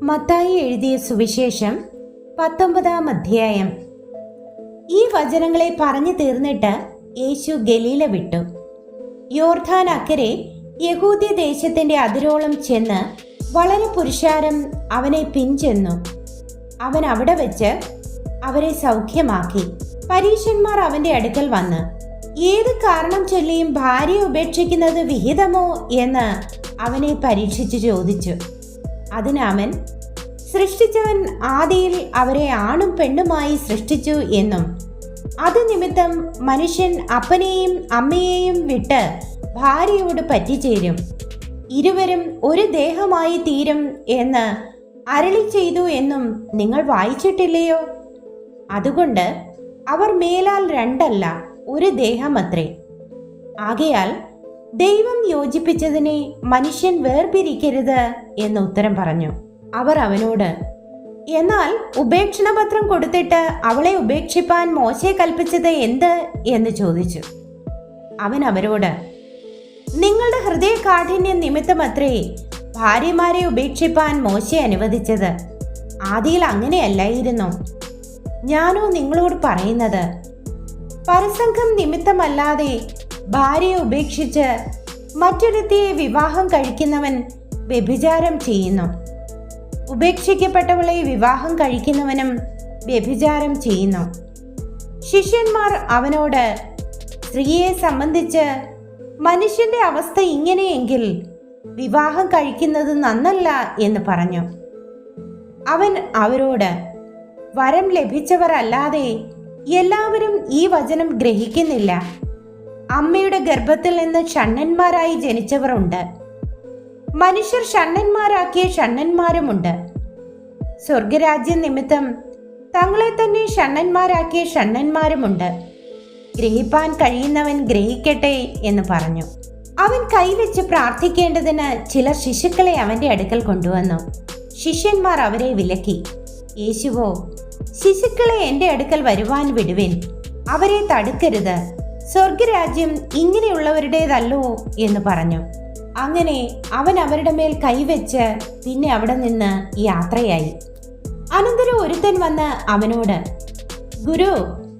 മത്തായി എഴുതിയ സുവിശേഷം 19-ാം അധ്യായം. ഈ വചനങ്ങളെ പറഞ്ഞു തീർന്നിട്ട് യേശു ഗലീല വിട്ടു. യോർദാൻ അക്കരെ യഹൂദ്യ ദേശത്തിന്റെ അതിരോളം ചെന്ന് വളരെ പുരുഷാരം അവനെ പിൻചെന്നു. അവൻ അവിടെ വെച്ച് അവരെ സൗഖ്യമാക്കി. പരീശന്മാർ അവന്റെ അടുക്കൽ വന്ന്, ഏത് കാരണം ചൊല്ലിയും ഭാര്യയെ ഉപേക്ഷിക്കുന്നത് വിഹിതമോ എന്ന് അവനെ പരീക്ഷിച്ചു ചോദിച്ചു. അതിന് അവൻ, സൃഷ്ടിച്ചവൻ ആദിയിൽ അവരെ ആണും പെണ്ണുമായി സൃഷ്ടിച്ചു എന്നും അത് നിമിത്തം മനുഷ്യൻ അപ്പനെയും അമ്മയെയും വിട്ട് ഭാര്യയോട് പറ്റിച്ചേരും, ഇരുവരും ഒരു ദേഹമായി തീരും എന്ന് അരുളി ചെയ്തു എന്നും നിങ്ങൾ വായിച്ചിട്ടില്ലയോ? അതുകൊണ്ട് അവർ മേലാൽ രണ്ടല്ല, ഒരു ദേഹമത്രേ. ആകയാൽ ദൈവം യോജിപ്പിച്ചതിനെ മനുഷ്യൻ വേർപിരിക്കരുത് എന്ന് ഉത്തരം പറഞ്ഞു. അവർ അവനോട്, എന്നാൽ ഉപേക്ഷണപത്രം കൊടുത്തിട്ട് അവളെ ഉപേക്ഷിപ്പാൻ മോശെ കൽപ്പിച്ചത് എന്ത് എന്ന് ചോദിച്ചു. അവൻ അവരോട്, നിങ്ങളുടെ ഹൃദയകാഠിന്യം നിമിത്തമത്രേ ഭാര്യമാരെ ഉപേക്ഷിപ്പാൻ മോശെ അനുവദിച്ചത്. ആദിയിൽ അങ്ങനെയല്ലായിരുന്നു. ഞാനോ നിങ്ങളോട് പറയുന്നത്, പരസംഗം നിമിത്തമല്ലാതെ ഭാര്യയെ ഉപേക്ഷിച്ച് മറ്റൊരുത്തിയെ വിവാഹം കഴിക്കുന്നവൻ വ്യഭിചാരം ചെയ്യുന്നു. ഉപേക്ഷിക്കപ്പെട്ടവളെ വിവാഹം കഴിക്കുന്നവനും വ്യഭിചാരം ചെയ്യുന്നു. ശിഷ്യന്മാർ അവനോട്, സ്ത്രീയെ സംബന്ധിച്ച് മനുഷ്യന്റെ അവസ്ഥ ഇങ്ങനെയെങ്കിൽ വിവാഹം കഴിക്കുന്നത് നന്നല്ല എന്ന് പറഞ്ഞു. അവൻ അവരോട്, വരം ലഭിച്ചവർ അല്ലാതെ എല്ലാവരും ഈ വചനം ഗ്രഹിക്കുന്നില്ല. അമ്മയുടെ ഗർഭത്തിൽ നിന്ന് ഷണ്ണന്മാരായി ജനിച്ചവർ ഉണ്ട്. മനുഷ്യർ ഷണ്ണന്മാരാക്കിയ ഷണ്ണന്മാരുമുണ്ട്. സ്വർഗരാജ്യം നിമിത്തം തങ്ങളെ തന്നെ ഷണ്ണന്മാരാക്കിയ ഷണ്ണന്മാരുമുണ്ട്. ഗ്രഹിപ്പാൻ കഴിയുന്നവൻ ഗ്രഹിക്കട്ടെ എന്ന് പറഞ്ഞു. അവൻ കൈവച്ച് പ്രാർത്ഥിക്കേണ്ടതിന് ചിലർ ശിശുക്കളെ അവന്റെ അടുക്കൽ കൊണ്ടുവന്നു. ശിഷ്യന്മാർ അവരെ വിലക്കി. യേശുവോ, ശിശുക്കളെ എന്റെ അടുക്കൽ വരുവാൻ വിടുവിൻ, അവരെ തടുക്കരുത്, സ്വർഗരാജ്യം ഇങ്ങനെയുള്ളവരുടേതല്ലോ എന്ന് പറഞ്ഞു. അങ്ങനെ അവൻ അവരുടെ മേൽ കൈവച്ച് പിന്നെ അവിടെ നിന്ന് യാത്രയായി. അനന്തരം ഒരുത്തൻ വന്ന് അവനോട്, ഗുരു,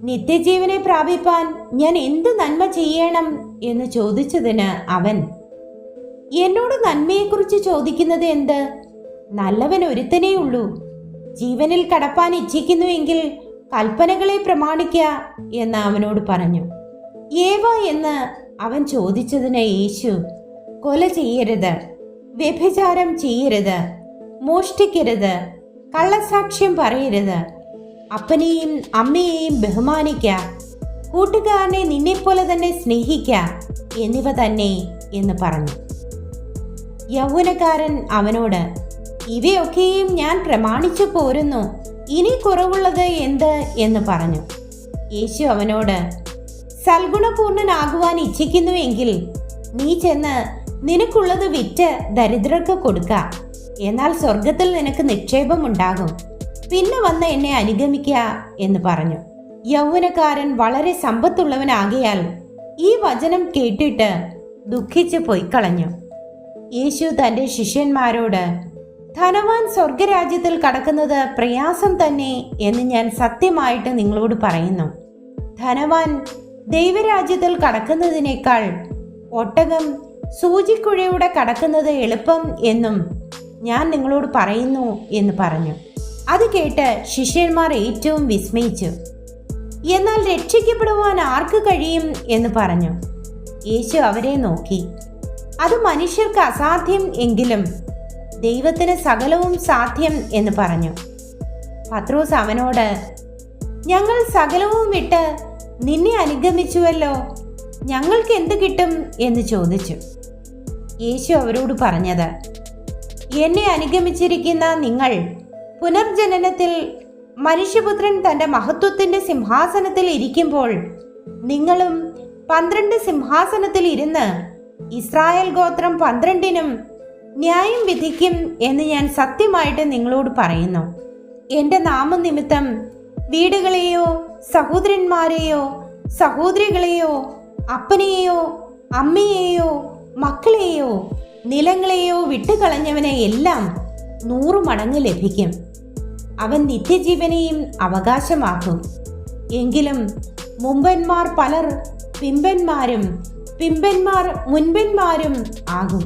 നിത്യജീവനെ പ്രാപിപ്പാൻ ഞാൻ എന്ത് നന്മ ചെയ്യണം എന്ന് ചോദിച്ചതിന് അവൻ, എന്നോട് നന്മയെക്കുറിച്ച് ചോദിക്കുന്നത് എന്ത്? നല്ലവൻ ഒരുത്തനേ ഉള്ളൂ. ജീവനിൽ കടപ്പാൻ ഇച്ഛിക്കുന്നുവെങ്കിൽ കൽപ്പനകളെ പ്രമാണിക്ക എന്ന് അവനോട് പറഞ്ഞു. ഏവ എന്ന് അവൻ ചോദിച്ചതിന് യേശു, കൊല ചെയ്യരുത്, വ്യഭിചാരം ചെയ്യരുത്, മോഷ്ടിക്കരുത്, കള്ളസാക്ഷ്യം പറയരുത്, അപ്പനെയും അമ്മയെയും ബഹുമാനിക്ക, കൂട്ടുകാരനെ നിന്നെപ്പോലെ തന്നെ സ്നേഹിക്ക എന്നിവ തന്നെ എന്ന് പറഞ്ഞു. യൗവനക്കാരൻ അവനോട്, ഇവയൊക്കെയും ഞാൻ പ്രമാണിച്ചു പോരുന്നു, ഇനി കുറവുള്ളത് എന്ത് എന്ന് പറഞ്ഞു. യേശു അവനോട്, സൽഗുണപൂർണനാകുവാൻ ഇച്ഛിക്കുന്നുവെങ്കിൽ നീ ചെന്ന് നിനക്കുള്ളത് വിറ്റ് ദരിദ്രർക്ക് കൊടുക്ക, എന്നാൽ സ്വർഗത്തിൽ നിനക്ക് നിക്ഷേപം ഉണ്ടാകും. പിന്നെ വന്ന് എന്നെ അനുഗമിക്ക എന്ന് പറഞ്ഞു. യൗവനക്കാരൻ വളരെ സമ്പത്തുള്ളവനാകിയാൽ ഈ വചനം കേട്ടിട്ട് ദുഃഖിച്ച് പൊയ്ക്കളഞ്ഞു. യേശു തന്റെ ശിഷ്യന്മാരോട്, ധനവാൻ സ്വർഗരാജ്യത്തിൽ കടക്കുന്നത് പ്രയാസം തന്നെ എന്ന് ഞാൻ സത്യമായിട്ട് നിങ്ങളോട് പറയുന്നു. ധനവാൻ ദൈവരാജ്യത്തിൽ കടക്കുന്നതിനേക്കാൾ ഒട്ടകം സൂചിക്കുഴയുടെ കടക്കുന്നത് എളുപ്പം എന്നും ഞാൻ നിങ്ങളോട് പറയുന്നു എന്ന് പറഞ്ഞു. അത് കേട്ട് ശിഷ്യന്മാർ ഏറ്റവും വിസ്മയിച്ചു. എന്നാൽ രക്ഷിക്കപ്പെടുവാൻ ആർക്ക് കഴിയും എന്ന് പറഞ്ഞു. യേശു അവരെ നോക്കി, അത് മനുഷ്യർക്ക് അസാധ്യം എങ്കിലും ദൈവത്തിന് സകലവും സാധ്യം എന്ന് പറഞ്ഞു. പത്രോസ് അവനോട്, ഞങ്ങൾ സകലവും വിട്ട് നിന്നെ അനുഗമിച്ചുവല്ലോ, ഞങ്ങൾക്ക് എന്ത് കിട്ടും എന്ന് ചോദിച്ചു. യേശു അവരോട് പറഞ്ഞത്, എന്നെ അനുഗമിച്ചിരിക്കുന്ന നിങ്ങൾ പുനർജനനത്തിൽ മനുഷ്യപുത്രൻ തന്റെ മഹത്വത്തിന്റെ സിംഹാസനത്തിൽ ഇരിക്കുമ്പോൾ നിങ്ങളും 12 സിംഹാസനത്തിൽ ഇരുന്ന് ഇസ്രായേൽ ഗോത്രം 12നും ന്യായം വിധിക്കും എന്ന് ഞാൻ സത്യമായിട്ട് നിങ്ങളോട് പറയുന്നു. എന്റെ നാമനിമിത്തം വീടുകളെയോ സഹോദരന്മാരെയോ സഹോദരികളെയോ അപ്പനെയോ അമ്മയെയോ മക്കളെയോ നിലങ്ങളെയോ വിട്ടുകളഞ്ഞവനെ എല്ലാം 100 മടങ്ങ് ലഭിക്കും. അവൻ നിത്യജീവനെയും അവകാശമാക്കും. എങ്കിലും മുമ്പന്മാർ പലർ പിമ്പന്മാരും പിമ്പന്മാർ മുൻപന്മാരും ആകും.